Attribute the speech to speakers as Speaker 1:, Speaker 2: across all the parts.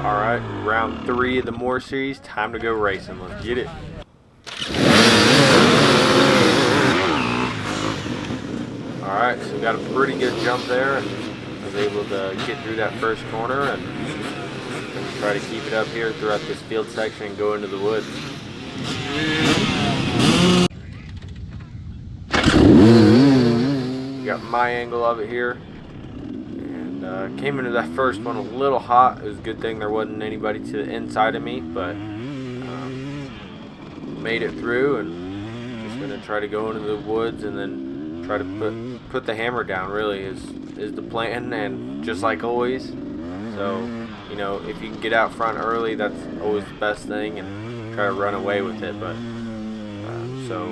Speaker 1: Alright, round 3 of the Moore series. Time to go racing. Let's get it. Alright, so got a pretty good jump there. And was able to get through that first corner and try to keep it up here throughout this field section and go into the woods. Got my angle of it here. Came into that first one a little hot. It was a good thing there wasn't anybody to the inside of me, but made it through, and just gonna try to go into the woods and then try to put the hammer down. Really is the plan, and just like always. So you know, if you can get out front early, that's always the best thing, and try to run away with it. But so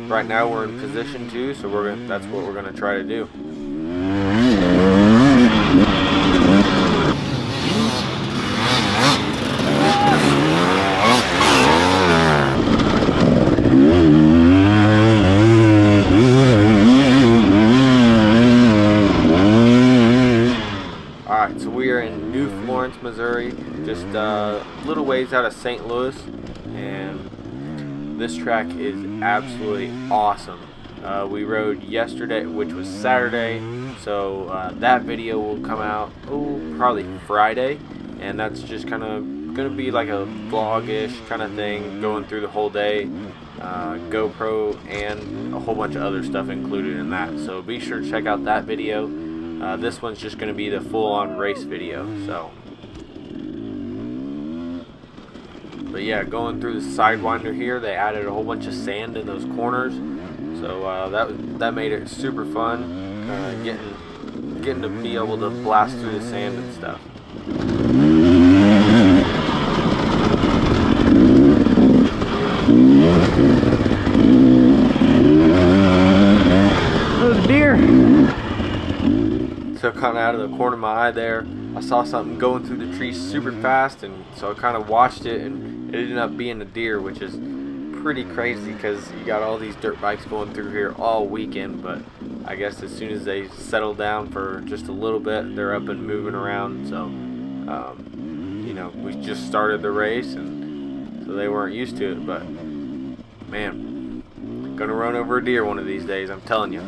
Speaker 1: right now we're in position 2, so that's what we're gonna try to do. Alright, so we are in New Florence, Missouri, just a little ways out of St. Louis, and this track is absolutely awesome. We rode yesterday, which was Saturday, so that video will come out probably Friday, and that's just kind of going to be like a vlog-ish kind of thing, going through the whole day, GoPro, and a whole bunch of other stuff included in that. So be sure to check out that video. This one's just going to be the full-on race video. But yeah, going through the Sidewinder here, they added a whole bunch of sand in those corners, so that made it super fun, getting to be able to blast through the sand and stuff. There's a deer. So kind of out of the corner of my eye there, I saw something going through the trees super fast, and so I kind of watched it, and it ended up being a deer, which is pretty crazy because you got all these dirt bikes going through here all weekend. But I guess as soon as they settle down for just a little bit, they're up and moving around. So you know, we just started the race, and so they weren't used to it. But man, gonna run over a deer one of these days, I'm telling you.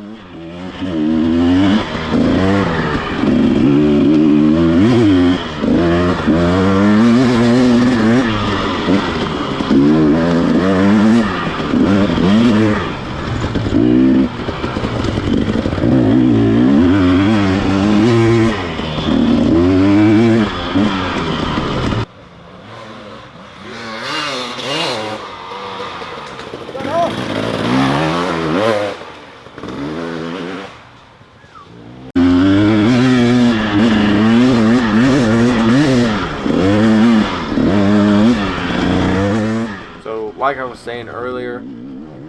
Speaker 1: Like I was saying earlier,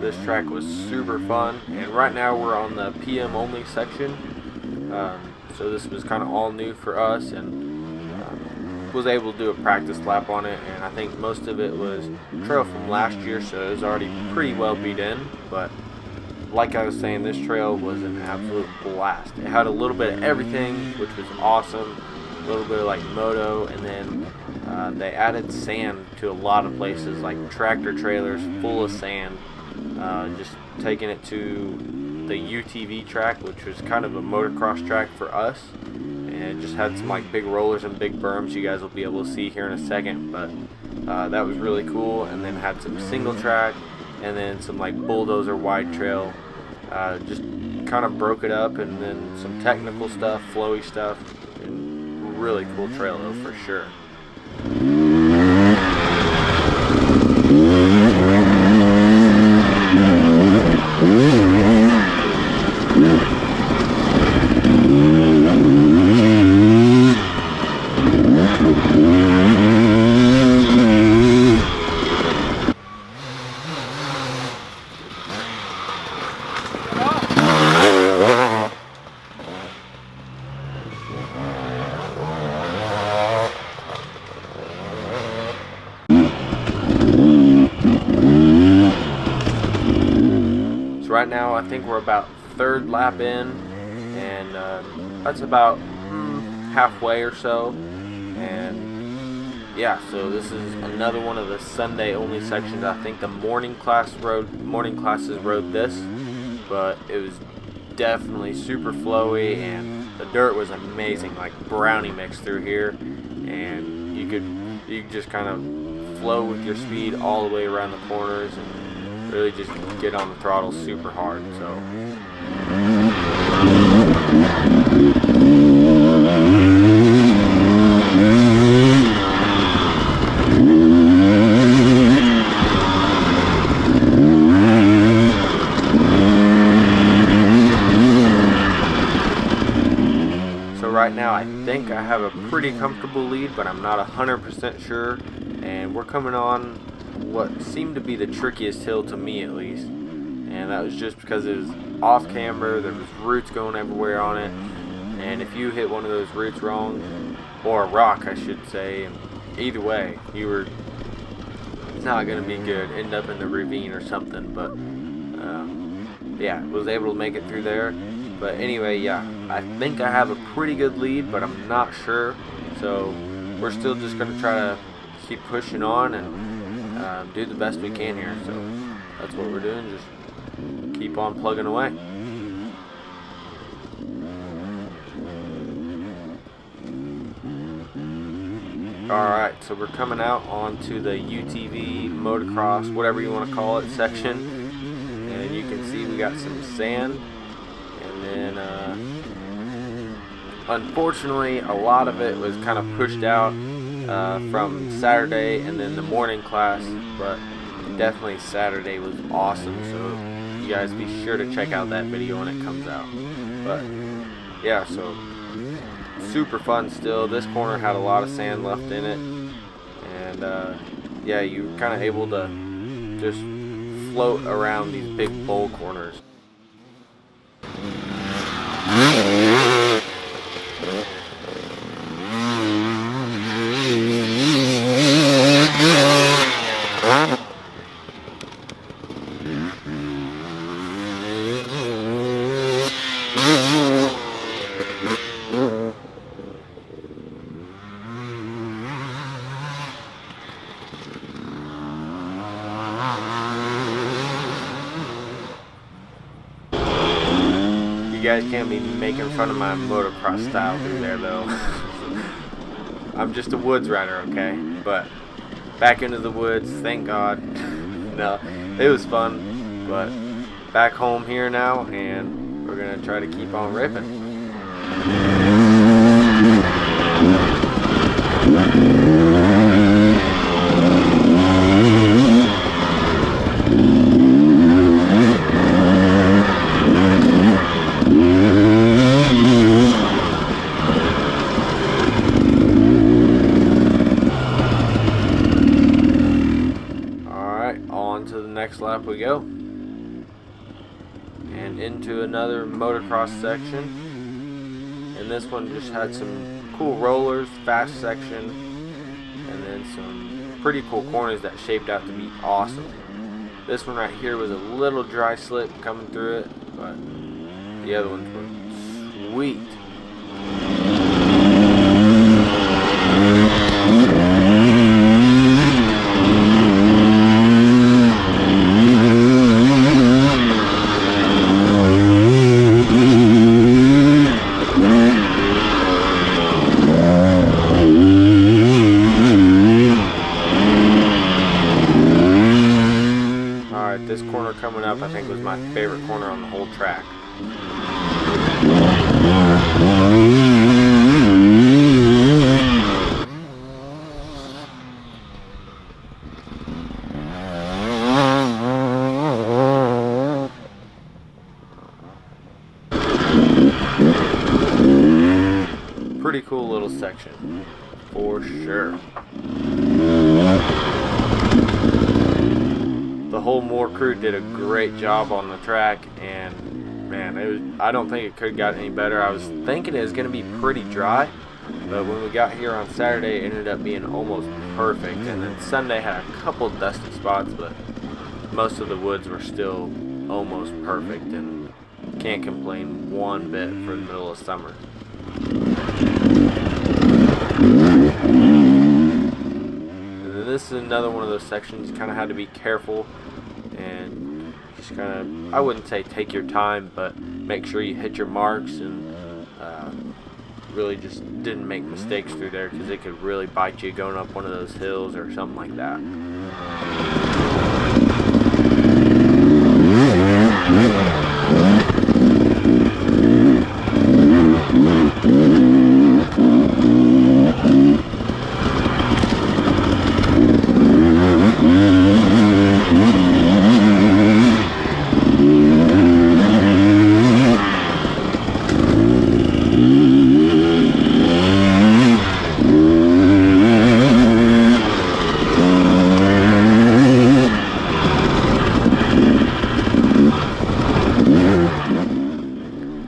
Speaker 1: this track was super fun, and right now we're on the PM only section, so this was kind of all new for us, and was able to do a practice lap on it, and I think most of it was trail from last year, so it was already pretty well beat in. But like I was saying, this trail was an absolute blast. It had a little bit of everything, which was awesome. A little bit of like moto, and then they added sand to a lot of places, like tractor trailers full of sand, just taking it to the UTV track, which was kind of a motocross track for us, and it just had some like big rollers and big berms you guys will be able to see here in a second. But that was really cool, and then had some single track, and then some like bulldozer wide trail, just kind of broke it up, and then some technical stuff, flowy stuff, and really cool trail though for sure. Right now I think we're about third lap in, and that's about halfway or so, and yeah, so this is another one of the Sunday only sections. I think the morning classes rode this, but it was definitely super flowy, and the dirt was amazing, like brownie mix through here, and you could just kind of flow with your speed all the way around the corners and really just get on the throttle super hard. So right now I think I have a pretty comfortable lead, but I'm not 100% sure, and we're coming on what seemed to be the trickiest hill to me, at least, and that was just because it was off camber. There was roots going everywhere on it, and if you hit one of those roots wrong, or a rock I should say, either way you were not going to be good, end up in the ravine or something. But yeah, was able to make it through there. But anyway, yeah, I think I have a pretty good lead, but I'm not sure. So we're still just going to try to keep pushing on and do the best we can here. So that's what we're doing, just keep on plugging away. Alright, so we're coming out onto the UTV, motocross, whatever you want to call it, section. And you can see we got some sand. And unfortunately a lot of it was kind of pushed out from Saturday and then the morning class, but definitely Saturday was awesome, so you guys be sure to check out that video when it comes out. But yeah, so super fun still. This corner had a lot of sand left in it, and yeah, you're kind of able to just float around these big bowl corners. You guys can't be making fun of my motocross style through there though. I'm just a woods rider, okay? But back into the woods, thank God. No, it was fun, but back home here now, and we're gonna try to keep on ripping. On to the next lap we go, and into another motocross section, and this one just had some cool rollers, fast section, and then some pretty cool corners that shaped out to be awesome. This one right here was a little dry slip coming through it, but the other ones were sweet. This corner coming up, I think, was my favorite corner on the whole track. Pretty cool little section, for sure. The whole Moore crew did a great job on the track, and man, I don't think it could have gotten any better. I was thinking it was going to be pretty dry, but when we got here on Saturday, it ended up being almost perfect. And then Sunday had a couple dusty spots, but most of the woods were still almost perfect, and can't complain one bit for the middle of summer. this is another one of those sections you kind of had to be careful and just kind of, I wouldn't say take your time, but make sure you hit your marks and really just didn't make mistakes through there, because it could really bite you going up one of those hills or something like that.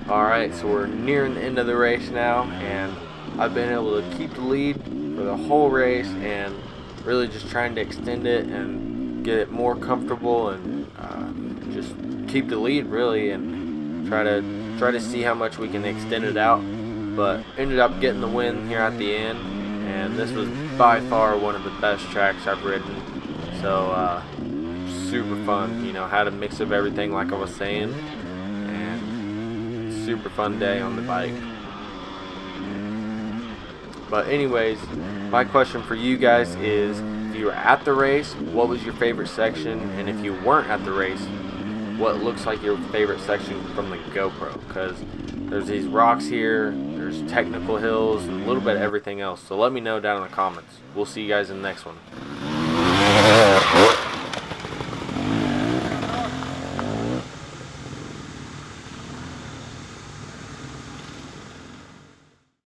Speaker 1: Alright, so we're nearing the end of the race now, and I've been able to keep the lead for the whole race and really just trying to extend it and get it more comfortable and just keep the lead really, and try to see how much we can extend it out. But ended up getting the win here at the end, and this was by far one of the best tracks I've ridden. So super fun, you know, had a mix of everything like I was saying, and super fun day on the bike. But anyways, my question for you guys is, if you were at the race, what was your favorite section? And if you weren't at the race, what looks like your favorite section from the GoPro? Because there's these rocks here, there's technical hills, and a little bit of everything else. So let me know down in the comments. We'll see you guys in the next one.